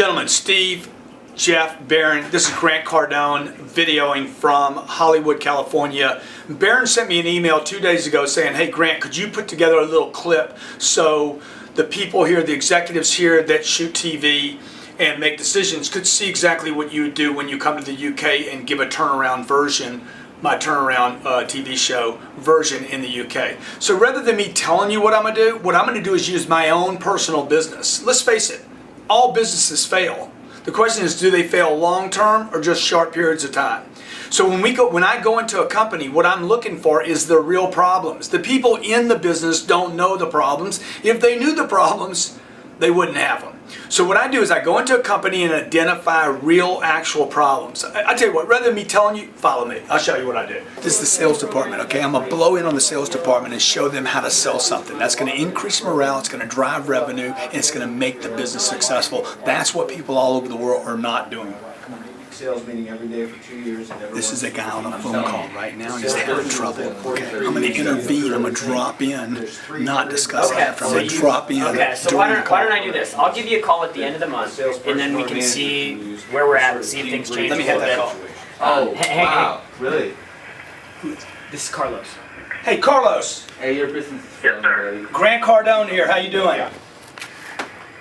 Gentlemen, Steve, Jeff, Barron, this is Grant Cardone videoing from Hollywood, California. Barron sent me an email 2 days ago saying, hey Grant, could you put together a little clip so the people here, the executives here that shoot TV and make decisions could see exactly what you would do when you come to the UK and give a turnaround version, my turnaround TV show version in the UK. So rather than me telling you what I'm going to do, what I'm going to do is use my own personal business. Let's face it, all businesses fail. The question is, do they fail long term or just short periods of time? So when I go into a company, what I'm looking for is the real problems. The people in the business don't know the problems. If they knew the problems, they wouldn't have them. So what I do is I go into a company and identify real, actual problems. I tell you what, rather than me telling you, follow me. I'll show you what I do. This is the sales department, okay? I'm going to blow in on the sales department and show them how to sell something. That's going to increase morale, it's going to drive revenue, and it's going to make the business successful. That's what people all over the world are not doing. Sales meeting every day for 2 years. And this is a guy on a phone call right now. He's having trouble. Okay, I'm going to intervene. I'm going to drop in, not discuss after. I'm going to drop in. Okay, so why don't I do this? I'll give you a call at the end of the month, and then we can see where we're at and see if things change. Let me have that call. Oh, hey, wow, really? This is Carlos. Hey, Carlos. Hey, your business is Yes, sir. Grant Cardone here. How you doing?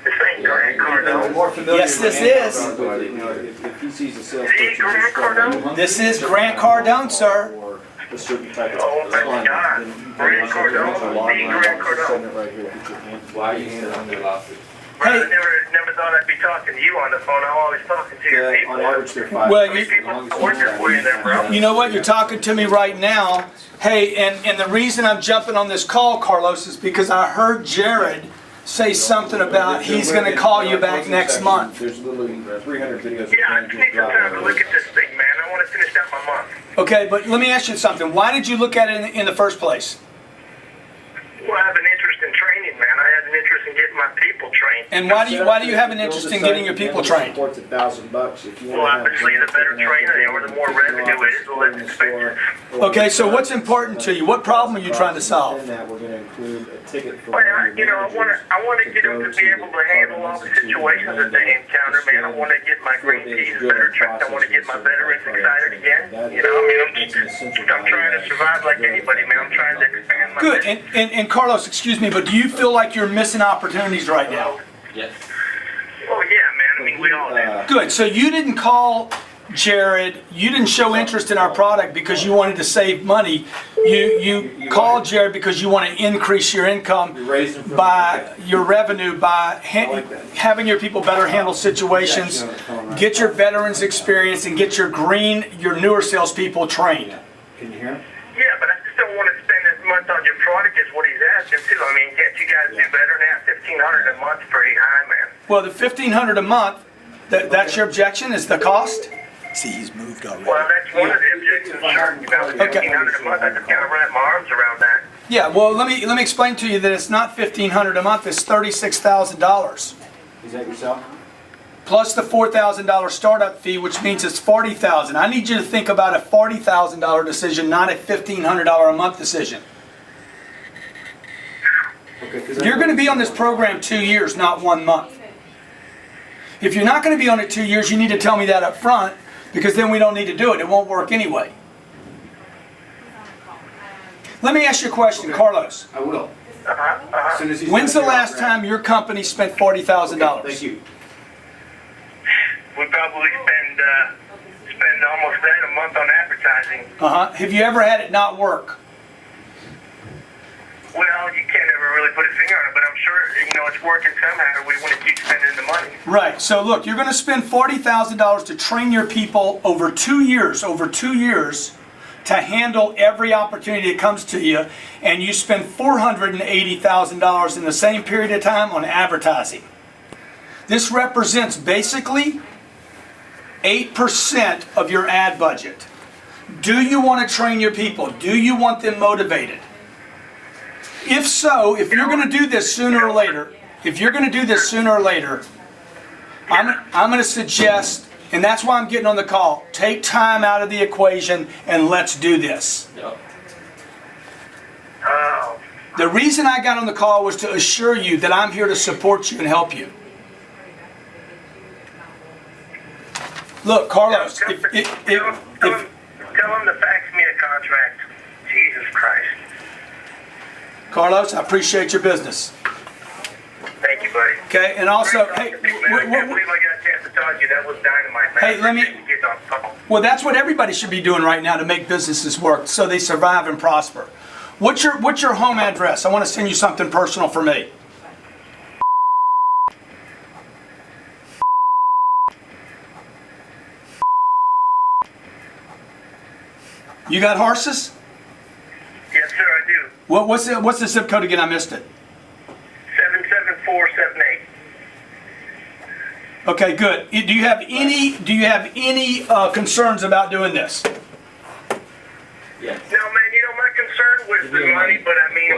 This ain't Grant Cardone. More familiar Yes, this with is. Cardone, you know, if he sees a sales Is he Grant Cardone? This is Grant Cardone, sir. Or a certain type of Oh, thank fund, God. then you Grant can Cardone, use a log the line, Grant just Cardone. send it right here, get your hand. Why are you still on the lawsuit? Well, I never thought I'd be talking to you on the phone. I'm always talking to your people. On average, they're 5. Well, How many people are working for you then, bro? You know what? You're talking to me right now. Hey, and the reason I'm jumping on this call, Carlos, is because I heard Jared say something about he's going to call you back next month. There's literally 300 videos. Yeah, I just need some time to look at this thing, man. I want to finish out my month. Okay, but let me ask you something. Why did you look at it in the first place? Well, I have an interest in training, man. I have an interest in getting my people trained. And why do you have an interest in getting your people trained? Well, obviously, the better trainer or the more revenue it is, the less expensive. Okay, so what's important to you? What problem are you trying to solve? Well, I want to get them to be able to handle all the situations that they encounter, man. I want to get my green peas better trained. I want to get my veterans excited again. You know, I mean, I'm trying to survive like anybody, man. I'm trying to expand my Good. And Carlos, excuse me, but do you feel like you're missing opportunities right now? Yes. Oh, yeah, man. I mean, we all do. Good. So you didn't call Jared, you didn't show interest in our product because you wanted to save money. You called Jared because you want to increase your income by your revenue by having your people better handle situations, get your veterans experience, and get your newer salespeople trained. Can you hear him? Yeah, but I just don't want to spend as much on your product as what he's asking, too. I mean, can't you guys do better now? $1,500 a month's pretty high, man. Well, the $1,500 a month, that's your objection, is the cost? See, he's moved already. Well, that's one of the objectives. Sure, you know, $1,500 a month, I just kind of wrap my arms around that. Yeah, well, let me explain to you that it's not $1,500 a month, it's $36,000. Is that yourself? Plus the $4,000 startup fee, which means it's $40,000. I need you to think about a $40,000 decision, not a $1,500 a month decision. You're going to be on this program 2 years, not 1 month. If you're not going to be on it 2 years, you need to tell me that up front, because then we don't need to do it. It won't work anyway. Let me ask you a question, Carlos. I will. When's the last time your company spent $40,000? Thank you. We probably spend almost that a month on advertising. Have you ever had it not work? Well, you can't ever really put a finger on it, but I'm sure, you know, it's working somehow. We want to keep spending the money. Right. So look, you're going to spend $40,000 to train your people over 2 years, to handle every opportunity that comes to you, and you spend $480,000 in the same period of time on advertising. This represents basically 8% of your ad budget. Do you want to train your people? Do you want them motivated? If so, if you're going to do this sooner or later, I'm going to suggest, and that's why I'm getting on the call, take time out of the equation and let's do this. The reason I got on the call was to assure you that I'm here to support you and help you. Look, Carlos, Tell if, them to fax me a contract. Jesus Christ. Carlos, I appreciate your business. Thank you, buddy. Okay, and also, Great hey, talking to you, man. I can't believe I got a chance to talk to you. That was dynamite, man. Hey, let me- Appreciate you getting on the phone. well, that's what everybody should be doing right now to make businesses work so they survive and prosper. What's your home address? I want to send you something personal for me. You got horses? Yes, sir, I do. What's the zip code again? I missed it. 77478. Okay, good. Do you have any concerns about doing this? No, man, my concern was the money, but I mean,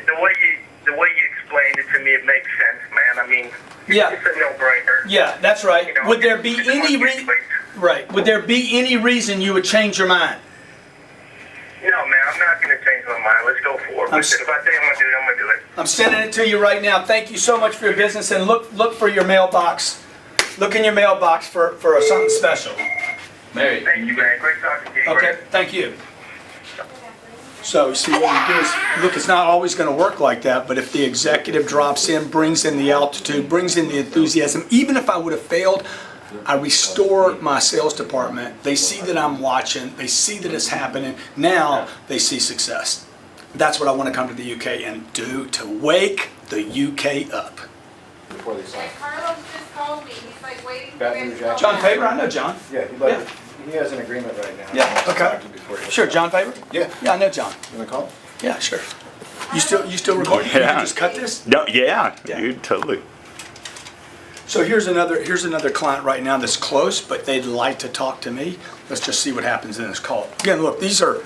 the way you explained it to me, it makes sense, man. I mean, Yeah. it's a no-brainer. Yeah, that's right. You know, Would there be it's any one reason? place. Right. Would there be any reason you would change your mind? No, man, I'm not going to change my mind. Let's go for it. I'm Listen, if I say I'm going to do it, I'm going to do it. I'm sending it to you right now. Thank you so much for your business, and look for your mailbox. Look in your mailbox for something special. Mary, Thank you, man. Great talking to you. Okay, thank you. So, see, what we do is, look, it's not always going to work like that, but if the executive drops in, brings in the altitude, brings in the enthusiasm, even if I would have failed, I restore my sales department. They see that I'm watching. They see that it's happening. Now they see success. That's what I want to come to the UK and do, to wake the UK up. Before they sign. Hey, Carlos just called me. He's like waiting for Bathroom me to Jack. John Faber, I know John. Yeah, he has an agreement right now. Yeah, He wants to okay. talk to you before he- Sure, John Faber? Yeah. Yeah, I know John. You want to call? Yeah, sure. You still recording? You Yeah. can just cut this? No, yeah, Yeah. dude, totally. So here's another client right now that's close, but they'd like to talk to me. Let's just see what happens in this call. Again, look, these are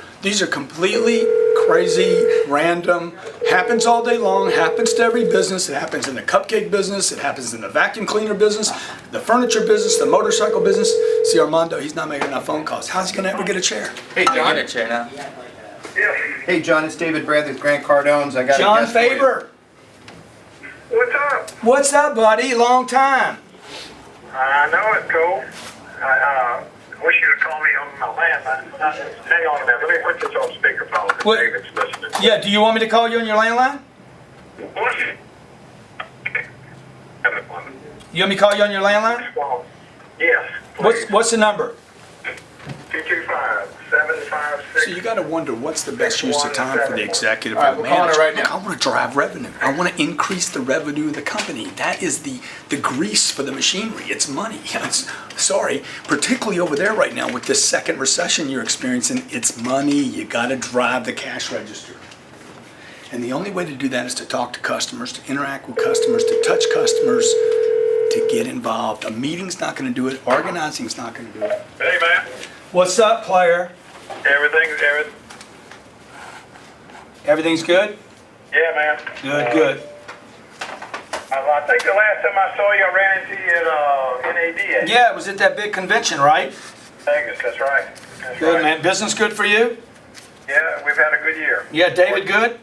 completely crazy, random, happens all day long, happens to every business. It happens in the cupcake business, it happens in the vacuum cleaner business, the furniture business, the motorcycle business. See, Armando, he's not making enough phone calls. How's he gonna ever get a chair? hey John. Get a chair now. Hey, John, it's David Bradley with Grant Cardone's. I got John a guest for you. Faber, What's up? what's up, buddy? Long time. I know it's cool. I wish you'd have called me on my landline. Hang on a minute. Let me put this on speakerphone. What? David's listening. Yeah, do you want me to call you on your landline? What's it? You want me to call you on your landline? Yes, please. What's the number? 225-756. So you got to wonder what's the best use of time for the executive All right, or the we're calling it manager. right Look, now. I want to drive revenue. I want to increase the revenue of the company. That is the grease for the machinery. It's money. Sorry, particularly over there right now with this second recession you're experiencing, it's money. You got to drive the cash register. And the only way to do that is to talk to customers, to interact with customers, to touch customers, to get involved. A meeting's not going to do it. Organizing's not going to do it. Hey, man. What's up, player? Everything's good? Yeah, man. Good. I think the last time I saw you, I ran into you at NAD. Yeah, it was at that big convention, right? Vegas, that's right. That's Good, right. man. Business good for you? Yeah, we've had a good year. Yeah, David good?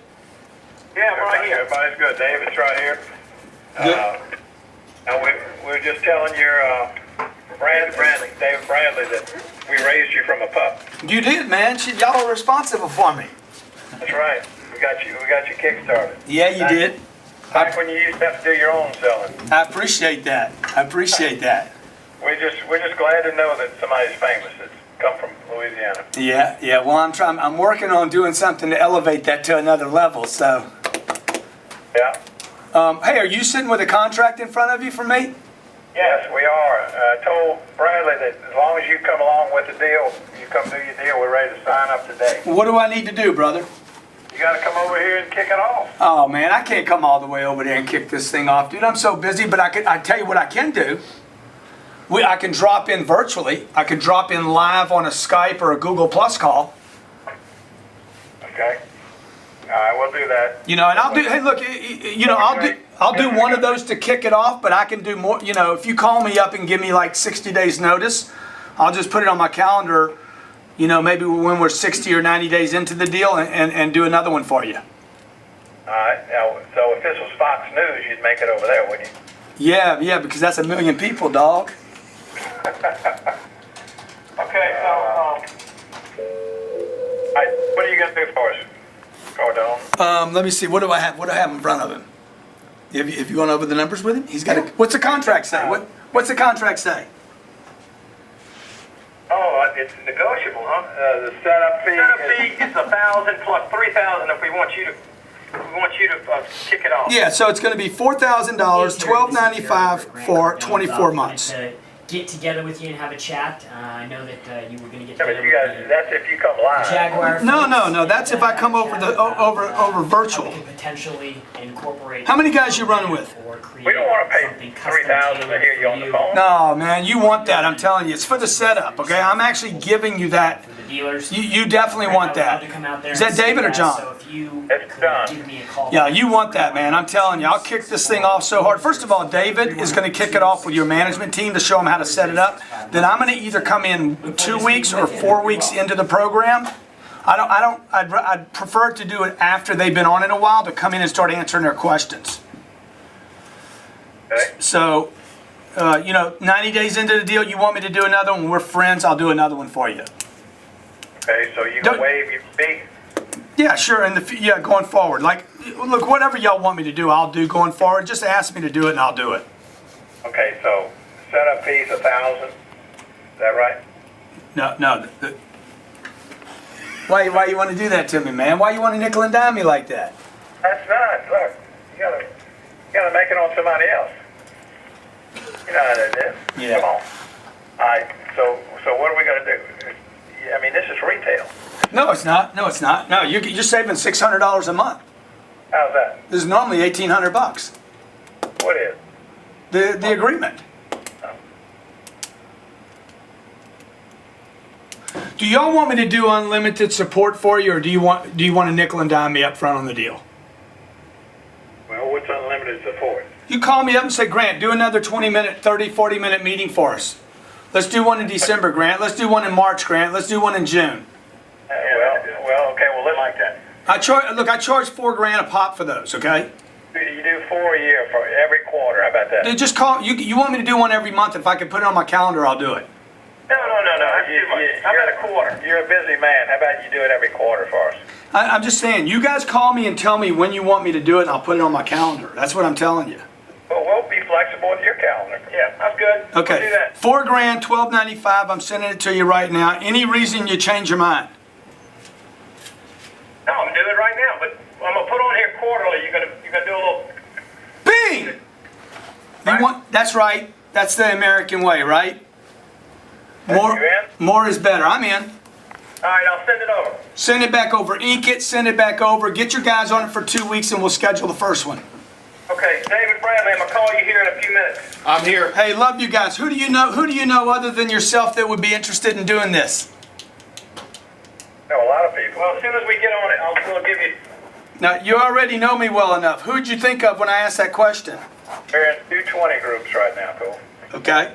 Yeah, I'm right here. Everybody's good. David's right here. Good. And we were just telling your David Bradley, that we raised you from a pup. You did, man. Y'all are responsible for me. That's right. We got you kick-started. Yeah, you did. Back when you used to have to do your own selling. I appreciate that. We're just glad to know that somebody's famous that's come from Louisiana. Yeah. Well, I'm working on doing something to elevate that to another level. So, Yeah. hey, are you sitting with a contract in front of you for me? Yes, we are. I told Bradley that as long as you come along with the deal, you come do your deal, we're ready to sign up today. What do I need to do, brother? You got to come over here and kick it off. Oh man, I can't come all the way over there and kick this thing off, dude. I'm so busy, but I tell you what I can do. I can drop in virtually. I can drop in live on a Skype or a Google Plus call. Okay. All right, we'll do that. You know, and I'll do. Hey, look, you know, I'll do one of those to kick it off, but I can do more. You know, if you call me up and give me like 60 days notice, I'll just put it on my calendar. You know, maybe when we're 60 or 90 days into the deal, and do another one for you. All right. Now, so if this was Fox News, you'd make it over there, wouldn't you? Yeah, because that's 1 million people, dog. Okay, so, what are you gonna do for us, Cardone? Let me see. What do I have? What do I have in front of him? If you went over the numbers with him, he's got. What's the contract say? What's the contract say? Oh, it's negotiable, huh? The setup fee. Setup fee is 1,000 plus 3,000 if we want you to kick it off. Yeah. So it's going to be $4,000, $1,295 for 24 months. Get together with you and have a chat. I know that you were going to get Yeah, together but you guys, with that's if you come live. the Jaguar. No. That's if I come over the over virtual. We could potentially incorporate. How many guys you running with? We don't want to pay 3,000 to hear you on the phone. No, man, you want that. I'm telling you, it's for the setup. Okay, I'm actually giving you that. For the dealers. You definitely want that. Is that David or John? So if you It's could done. give me a call. Yeah, you want that, man. I'm telling you, I'll kick this thing off so hard. First of all, David is going to kick it off with your management team to show them how to set it up. Then I'm going to either come in 2 weeks or 4 weeks into the program. I'd prefer to do it after they've been on it a while to come in and start answering their questions. Okay. So, 90 days into the deal, you want me to do another one? We're friends. I'll do another one for you. Okay, so you Don't- can waive your fee? Yeah, sure. Going forward. Like, look, whatever y'all want me to do, I'll do going forward. Just ask me to do it and I'll do it. Okay, so setup fee's 1,000, is that right? No. Why you want to do that to me, man? Why you want to nickel and dime me like that? That's not, look, you gotta make it on somebody else. You know how that is. Yeah. Come on. All right, so what are we gonna do? I mean, this is retail. No, it's not. No, you're saving $600 a month. How's that? This is normally $1,800. What is? The agreement. Do y'all want me to do unlimited support for you, or do you want to nickel and dime me up front on the deal? Well, what's unlimited support? You call me up and say, Grant, do another 20-minute, 30, 40-minute meeting for us. Let's do one in December, Grant. Let's do one in March, Grant. Let's do one in June. Okay, well, let's like that. I charge $4,000 a pop for those, okay? You do 4 a year for every quarter, how about that? Dude, just call. You want me to do one every month? If I can put it on my calendar, I'll do it. No, that's too much. How about a quarter? You're a busy man, how about you do it every quarter for us? I'm just saying, you guys call me and tell me when you want me to do it, and I'll put it on my calendar. That's what I'm telling you. Well, we'll be flexible with your calendar. Yeah, that's good. Okay. We'll do that. $4,000, $1,295. I'm sending it to you right now. Any reason you change your mind? No, I'm doing it right now, but I'm gonna put on here quarterly. You're gonna do a little. Bing! That's right. That's the American way, right? You in? More is better. I'm in. All right, I'll send it over. Send it back over. Ink it. Send it back over. Get your guys on it for 2 weeks, and we'll schedule the first one. Okay, David Bradley, I'm gonna call you here in a few minutes. I'm here. Hey, love you guys. Who do you know other than yourself that would be interested in doing this? No, a lot of people. Well, as soon as we get on it, we'll give you. Now, you already know me well enough. Who'd you think of when I asked that question? We're in 220 groups right now, Cole. Okay.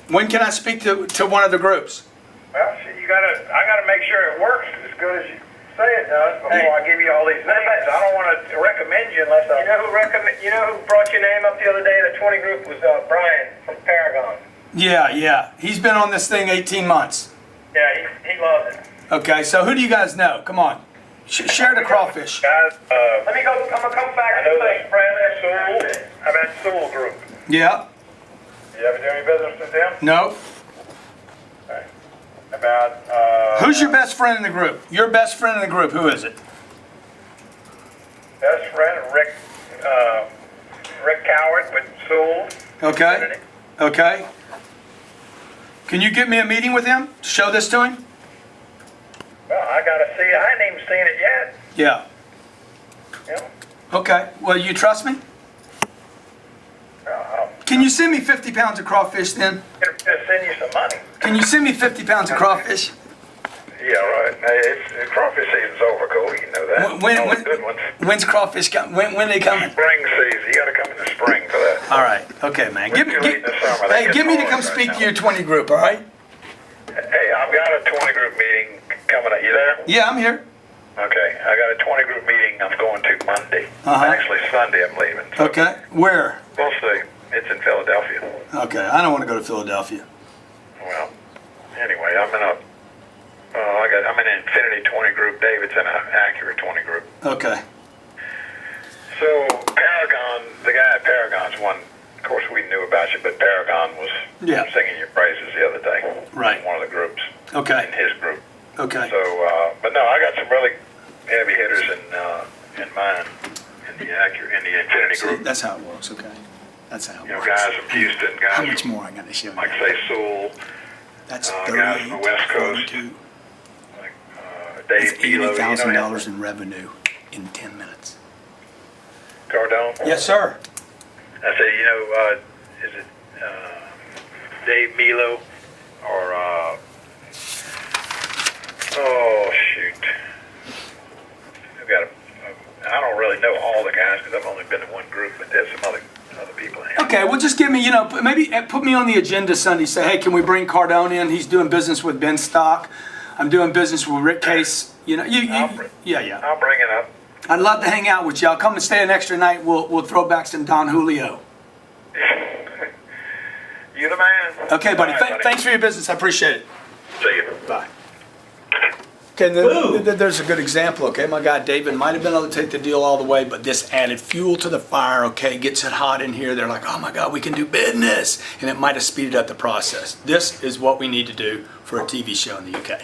When can I speak to one of the groups? Well, see, I gotta make sure it works as good as you say it does before I give you all these names. I don't want to recommend you unless I. You know who brought your name up the other day? The 20 group was Brian from Paragon. Yeah. He's been on this thing 18 months. Yeah, he loves it. Okay, so who do you guys know? Come on. Share the crawfish. Guys, let me go. I'm gonna come back to the Bradley Sewell. How about Sewell Group? Yeah. You ever do any business with them? No. Okay. About Who's your best friend in the group? Your best friend in the group, who is it? best friend Rick Coward with Sewell. Okay. Can you get me a meeting with him to show this to him? Well, I gotta see it. I ain't even seen it yet. Yeah. You know? Okay. Well, you trust me? Can you send me 50 pounds of crawfish then? I'm gonna send you some money. Can you send me 50 pounds of crawfish? Yeah, right. It's crawfish season's over, Cole. You know that. When- All the when- good ones. When's crawfish come? When they coming? Spring season. You gotta come in the spring for that. All right. Okay, man. Give me to come speak to your 20 group. All right. Hey, I've got a 20 group meeting coming up. You there? Yeah, I'm here. Okay. I got a 20 group meeting I'm going to Monday. Uh-huh. Actually, Sunday I'm leaving. So Okay. Where? we'll see. It's in Philadelphia. Okay. I don't want to go to Philadelphia. Well, anyway, I'm in an Infinity 20 group. David's in an Acura 20 group. Okay. So Paragon, the guy at Paragon's one. Of course, we knew about you, but Paragon was singing your praises the other day. Right. In one of the groups. Okay. In his group. Okay. So, but no, I got some really heavy hitters in mine, in the Acura, in the Infinity See, group. that's how it works. Okay. That's how it You know, works. guys from Houston, guys How much from, more I got to show you? like say Sewell, That's guys 38, from the West Coast. 42. like That's Dave Milo, $80,000 in revenue in 10 minutes. Cardone. Yes, sir. I say, is it Dave Milo or oh shoot, I've got I don't really know all the guys because I've only been in one group, but there's some other people in here. Okay, well, just give me, maybe put me on the agenda Sunday. Say, hey, can we bring Cardone in? He's doing business with Ben Stock. I'm doing business with Rick Case. I'll bring it up. I'd love to hang out with y'all. Come and stay an extra night. We'll throw back some Don Julio. You the man. Okay, buddy. All right, buddy. Thanks for your business. I appreciate it. See you. Bye. Okay, there's a good example, okay? My guy David might have been able to take the deal all the way, but this added fuel to the fire, okay? Gets it hot in here. They're like, oh my God, we can do business. And it might have speeded up the process. This is what we need to do for a TV show in the UK.